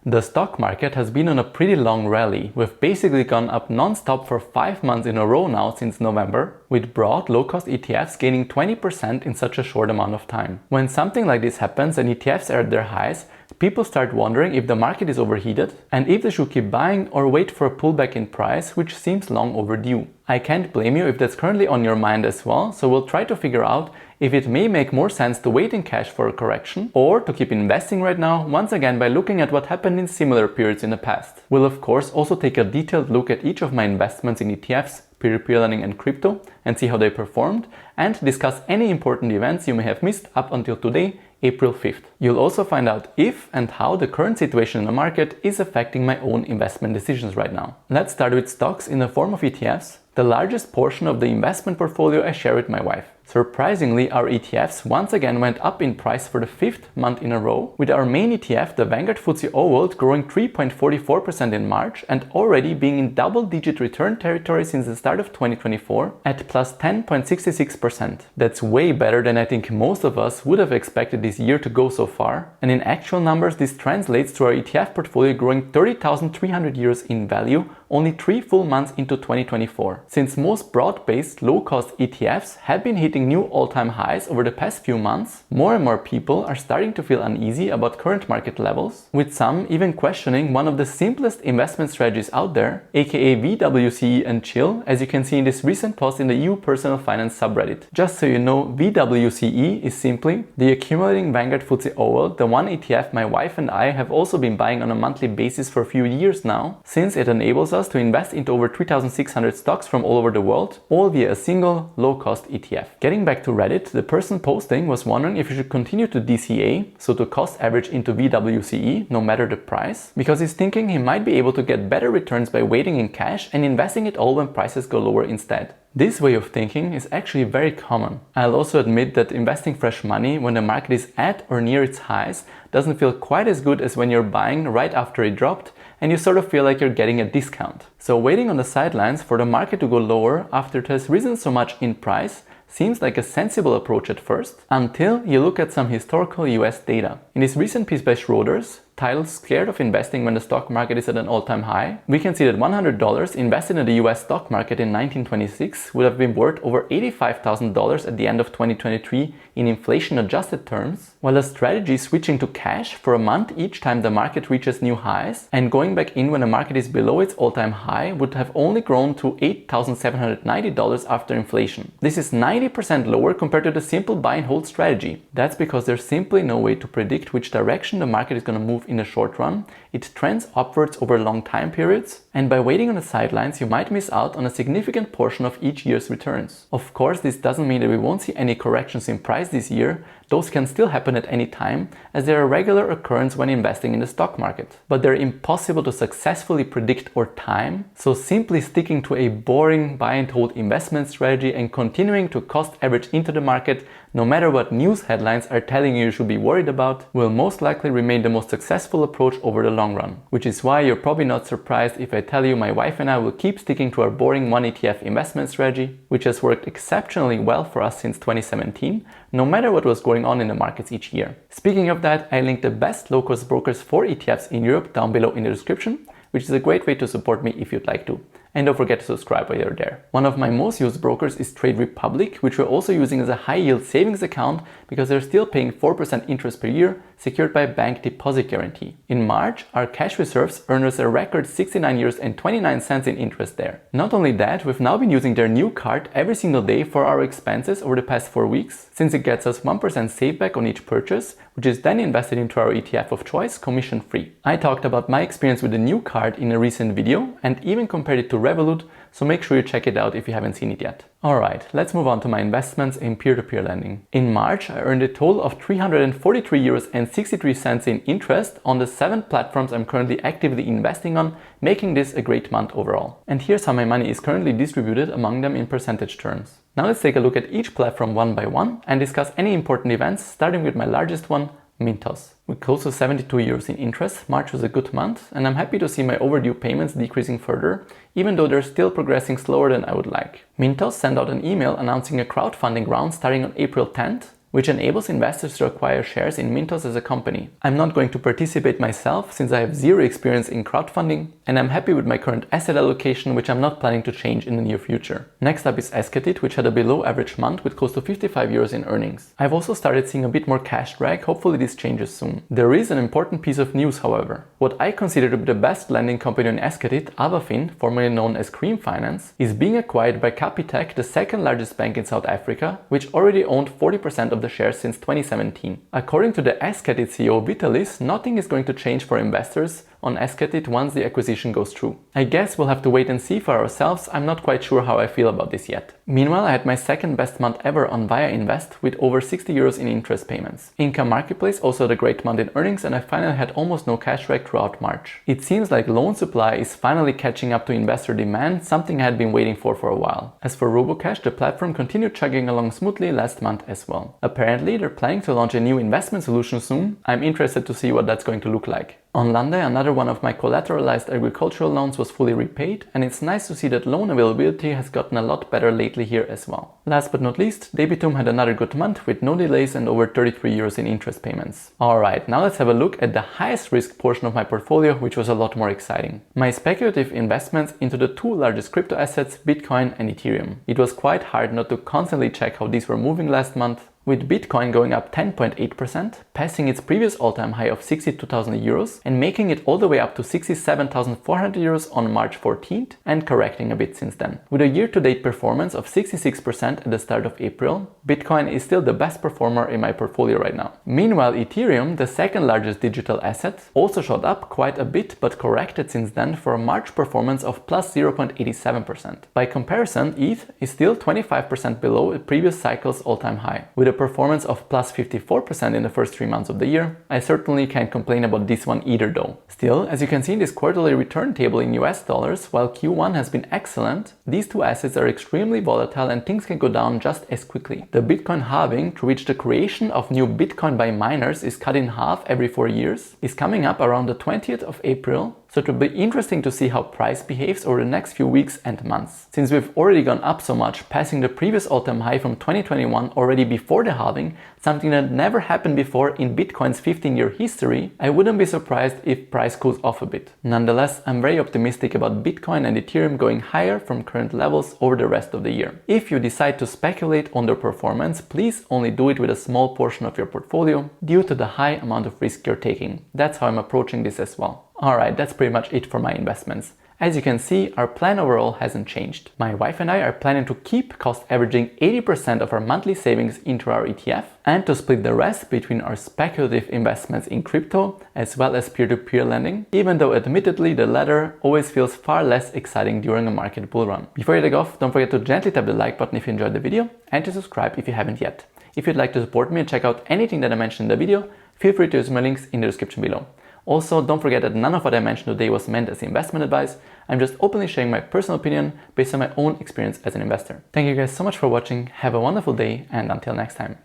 The stock market has been on a pretty long rally. We've basically gone up non-stop for 5 months in a row now since November, with broad low-cost ETFs gaining 20% in such a short amount of time. When something like this happens and ETFs are at their highs, people start wondering if the market is overheated and if they should keep buying or wait for a pullback in price, which seems long overdue. I can't blame you if that's currently on your mind as well, so we'll try to figure out if it may make more sense to wait in cash for a correction or to keep investing right now, once again by looking at what happened in similar periods in the past. We'll of course also take a detailed look at each of my investments in ETFs, P2P Lending and crypto and see how they performed, and discuss any important events you may have missed up until today, April 5th. You'll also find out if and how the current situation in the market is affecting my own investment decisions right now. Let's start with stocks in the form of ETFs, the largest portion of the investment portfolio I share with my wife. Surprisingly, our ETFs once again went up in price for the 5th month in a row, with our main ETF, the Vanguard FTSE World, growing 3.44% in March and already being in double-digit return territory since the start of 2024 at plus 10.66%. That's way better than I think most of us would have expected this year to go so far, and in actual numbers this translates to our ETF portfolio growing 30,300 euros in value only 3 full months into 2024. Since most broad-based low-cost ETFs have been hitting new all-time highs over the past few months, more and more people are starting to feel uneasy about current market levels, with some even questioning one of the simplest investment strategies out there, aka VWCE and chill, as you can see in this recent post in the EU Personal Finance subreddit. Just so you know, VWCE is simply the accumulating Vanguard FTSE World, the one ETF my wife and I have also been buying on a monthly basis for a few years now, since it enables us to invest into over 3,600 stocks from all over the world, all via a single low-cost ETF. Getting back to Reddit, the person posting was wondering if you should continue to DCA, so to cost average into VWCE no matter the price, because he's thinking he might be able to get better returns by waiting in cash and investing it all when prices go lower instead. This way of thinking is actually very common. I'll also admit that investing fresh money when the market is at or near its highs doesn't feel quite as good as when you're buying right after it dropped and you sort of feel like you're getting a discount. So waiting on the sidelines for the market to go lower after it has risen so much in price seems like a sensible approach at first, until you look at some historical US data. In this recent piece by Schroders, titled "Scared of Investing When the Stock Market is at an All-Time High," we can see that $100 invested in the US stock market in 1926 would have been worth over $85,000 at the end of 2023 in inflation-adjusted terms, while a strategy switching to cash for a month each time the market reaches new highs and going back in when the market is below its all-time high would have only grown to $8,790 after inflation. This is 90% lower compared to the simple buy and hold strategy. That's because there's simply no way to predict which direction the market is going to move in the short run. It trends upwards over long time periods, and by waiting on the sidelines you might miss out on a significant portion of each year's returns. Of course, this doesn't mean that we won't see any corrections in price this year. Those can still happen at any time, as they're a regular occurrence when investing in the stock market. But they're impossible to successfully predict or time, so simply sticking to a boring buy and hold investment strategy and continuing to cost average into the market, no matter what news headlines are telling you should be worried about, will most likely remain the most successful approach over the long run. Which is why you're probably not surprised if I tell you my wife and I will keep sticking to our boring one ETF investment strategy, which has worked exceptionally well for us since 2017, no matter what was going on in the markets each year. Speaking of that, I linked the best low-cost brokers for ETFs in Europe down below in the description, which is a great way to support me if you'd like to. And don't forget to subscribe while you're there. One of my most used brokers is Trade Republic, which we're also using as a high-yield savings account because they're still paying 4% interest per year, secured by a bank deposit guarantee. In March, our cash reserves earned us a record 69 euros and 29 cents in interest there. Not only that, we've now been using their new card every single day for our expenses over the past 4 weeks, since it gets us 1% Saveback on each purchase, which is then invested into our ETF of choice, commission-free. I talked about my experience with the new card in a recent video and even compared it to Revolut, so make sure you check it out if you haven't seen it yet. Alright, let's move on to my investments in peer-to-peer lending. In March, I earned a total of 343 euros and 63 cents in interest on the 7 platforms I'm currently actively investing on, making this a great month overall. And here's how my money is currently distributed among them in percentage terms. Now let's take a look at each platform one by one and discuss any important events, starting with my largest one, Mintos. With close to 72 euros in interest, March was a good month, and I'm happy to see my overdue payments decreasing further, even though they're still progressing slower than I would like. Mintos sent out an email announcing a crowdfunding round starting on April 10th, which enables investors to acquire shares in Mintos as a company. I'm not going to participate myself since I have zero experience in crowdfunding, and I'm happy with my current asset allocation, which I'm not planning to change in the near future. Next up is Esketit, which had a below average month with close to 55 euros in earnings. I've also started seeing a bit more cash drag, hopefully this changes soon. There is an important piece of news, however. What I consider to be the best lending company on Esketit, Avafin, formerly known as Cream Finance, is being acquired by Capitec, the second largest bank in South Africa, which already owned 40% of the shares since 2017. According to the Esketit CEO Vitalis, nothing is going to change for investors on Esketit once the acquisition goes through. I guess we'll have to wait and see for ourselves. I'm not quite sure how I feel about this yet. Meanwhile, I had my second best month ever on Via Invest with over 60 euros in interest payments. Income Marketplace also had a great month in earnings, and I finally had almost no cash drag throughout March. It seems like loan supply is finally catching up to investor demand, something I had been waiting for a while. As for RoboCash, the platform continued chugging along smoothly last month as well. Apparently, they're planning to launch a new investment solution soon. I'm interested to see what that's going to look like. On Lande, another one of my collateralized agricultural loans was fully repaid, and it's nice to see that loan availability has gotten a lot better lately here as well. Last but not least, Debitum had another good month with no delays and over 33 euros in interest payments. Alright, now let's have a look at the highest risk portion of my portfolio, which was a lot more exciting. My speculative investments into the two largest crypto assets, Bitcoin and Ethereum. It was quite hard not to constantly check how these were moving last month, with Bitcoin going up 10.8%, passing its previous all-time high of 62,000 euros and making it all the way up to 67,400 euros on March 14th and correcting a bit since then. With a year-to-date performance of 66% at the start of April, Bitcoin is still the best performer in my portfolio right now. Meanwhile, Ethereum, the second largest digital asset, also shot up quite a bit but corrected since then for a March performance of plus 0.87%. By comparison, ETH is still 25% below the previous cycle's all-time high. With a performance of plus 54% in the first 3 months of the year, I certainly can't complain about this one either though. Still, as you can see in this quarterly return table in US dollars, while Q1 has been excellent, these two assets are extremely volatile and things can go down just as quickly. The Bitcoin halving, through which the creation of new Bitcoin by miners is cut in half every 4 years, is coming up around the 20th of April, so it will be interesting to see how price behaves over the next few weeks and months. Since we've already gone up so much, passing the previous all-time high from 2021 already before the halving, something that never happened before in Bitcoin's 15-year history, I wouldn't be surprised if price cools off a bit. Nonetheless, I'm very optimistic about Bitcoin and Ethereum going higher from current levels over the rest of the year. If you decide to speculate on their performance, please only do it with a small portion of your portfolio due to the high amount of risk you're taking. That's how I'm approaching this as well. Alright, that's pretty much it for my investments. As you can see, our plan overall hasn't changed. My wife and I are planning to keep cost averaging 80% of our monthly savings into our ETF and to split the rest between our speculative investments in crypto as well as peer-to-peer lending, even though admittedly the latter always feels far less exciting during a market bull run. Before you take off, don't forget to gently tap the like button if you enjoyed the video and to subscribe if you haven't yet. If you'd like to support me and check out anything that I mentioned in the video, feel free to use my links in the description below. Also, don't forget that none of what I mentioned today was meant as investment advice. I'm just openly sharing my personal opinion based on my own experience as an investor. Thank you guys so much for watching, have a wonderful day, and until next time.